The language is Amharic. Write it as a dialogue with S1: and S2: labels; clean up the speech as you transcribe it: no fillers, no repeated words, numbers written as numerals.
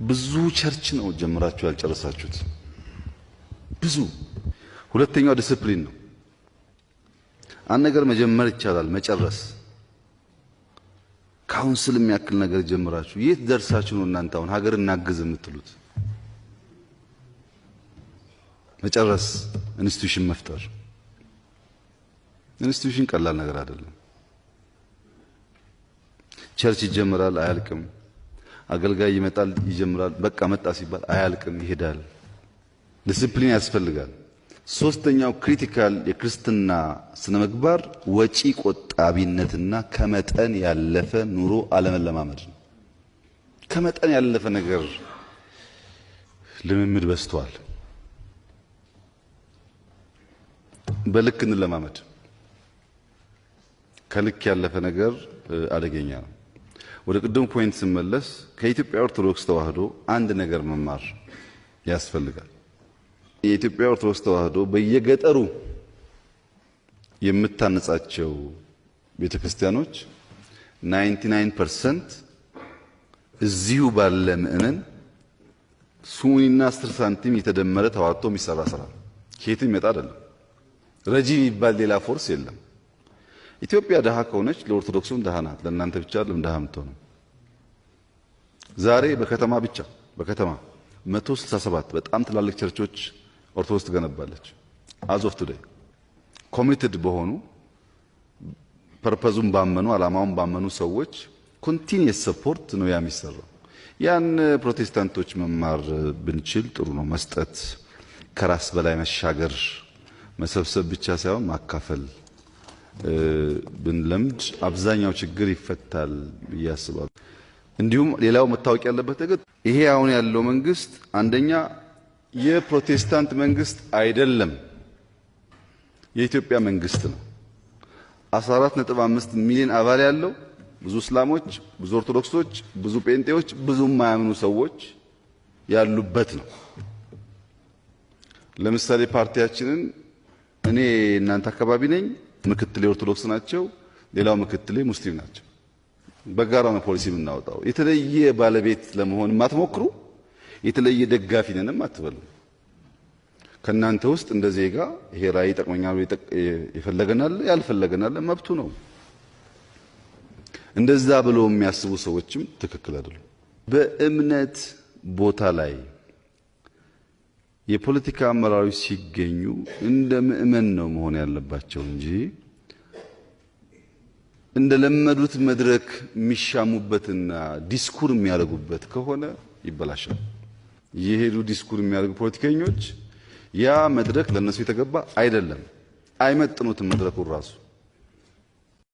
S1: ብዙ ቸርች ነው ጀምራችሁ ያልጨረሳችሁት ብዙ። ሁለተኛው ዲሲፕሊን ነው። አንድ ነገር መጀመር ይቻላል፣ መጨረስ ካውንስል የሚያክል ነገር ጀምራችሁ የት ደርሳችሁ ነው እናንተ አሁን ሀገር እናግዝ የምትሉት? መጨረስ፣ ኢንስቲትዩሽን መፍጠር። ኢንስቲትዩሽን ቀላል ነገር አይደለም። ቸርች ይጀምራል፣ አያልቅም። አገልጋይ ይመጣል፣ ይጀምራል፣ በቃ መጣ ሲባል አያልቅም፣ ይሄዳል። ዲሲፕሊን ያስፈልጋል። ሶስተኛው ክሪቲካል የክርስትና ስነ ምግባር ወጪ ቆጣቢነትና ከመጠን ያለፈ ኑሮ አለመለማመድ ነው። ከመጠን ያለፈ ነገር ልምምድ በዝቷል። በልክ እንለማመድ። ከልክ ያለፈ ነገር አደገኛ ነው። ወደ ቅድሙ ፖይንት ስመለስ ከኢትዮጵያ ኦርቶዶክስ ተዋህዶ አንድ ነገር መማር ያስፈልጋል። የኢትዮጵያ ኦርቶዶክስ ተዋህዶ በየገጠሩ የምታነጻቸው ቤተክርስቲያኖች 99% እዚሁ ባለ ምእመን ሱኒና 10 ሳንቲም የተደመረ ተዋጥቶ የሚሰራ ስራ ከየትም ይመጣ አይደለም። ረጂ የሚባል ሌላ ፎርስ የለም። ኢትዮጵያ ደሃ ከሆነች ለኦርቶዶክሱም ደሃ ናት። ለእናንተ ብቻ አይደለም ደሃ የምትሆነው። ዛሬ በከተማ ብቻ በከተማ 167 በጣም ትላልቅ ቸርቾች ኦርቶዶክስ ትገነባለች። አዝ ኦፍ ቱዴይ ኮሚትድ በሆኑ ፐርፐዙን ባመኑ አላማውን ባመኑ ሰዎች ኮንቲኒየስ ሰፖርት ነው የሚሰራው። ያን ፕሮቴስታንቶች መማር ብንችል ጥሩ ነው። መስጠት፣ ከራስ በላይ መሻገር፣ መሰብሰብ ብቻ ሳይሆን ማካፈል ብንለምድ አብዛኛው ችግር ይፈታል ብዬ አስባለሁ። እንዲሁም ሌላው መታወቅ ያለበት ነገር ይሄ አሁን ያለው መንግስት አንደኛ የፕሮቴስታንት መንግስት አይደለም፣ የኢትዮጵያ መንግስት ነው። 14.5 ሚሊዮን አባል ያለው ብዙ እስላሞች፣ ብዙ ኦርቶዶክሶች፣ ብዙ ጴንጤዎች፣ ብዙ የማያምኑ ሰዎች ያሉበት ነው። ለምሳሌ ፓርቲያችንን እኔ እናንተ አካባቢ ነኝ፣ ምክትሌ ኦርቶዶክስ ናቸው፣ ሌላው ምክትሌ ሙስሊም ናቸው። በጋራ ነው ፖሊሲ የምናወጣው። የተለየ ባለቤት ለመሆን ማትሞክሩ፣ የተለየ ደጋፊ ነንም አትበሉ። ከናንተ ውስጥ እንደ ዜጋ ይሄ ራዕይ ጠቅመኛል ይፈለገናል ያልፈለገናል መብቱ ነው። እንደዛ ብሎ የሚያስቡ ሰዎችም ትክክል አይደሉም። በእምነት ቦታ ላይ የፖለቲካ አመራሮች ሲገኙ እንደ ምእመን ነው መሆን ያለባቸው እንጂ እንደለመዱት መድረክ የሚሻሙበትና ዲስኩር የሚያደርጉበት ከሆነ ይበላሻል። የሄዱ ዲስኩር የሚያደርጉ ፖለቲከኞች ያ መድረክ ለነሱ የተገባ አይደለም፣ አይመጥኑትም መድረኩ ራሱ።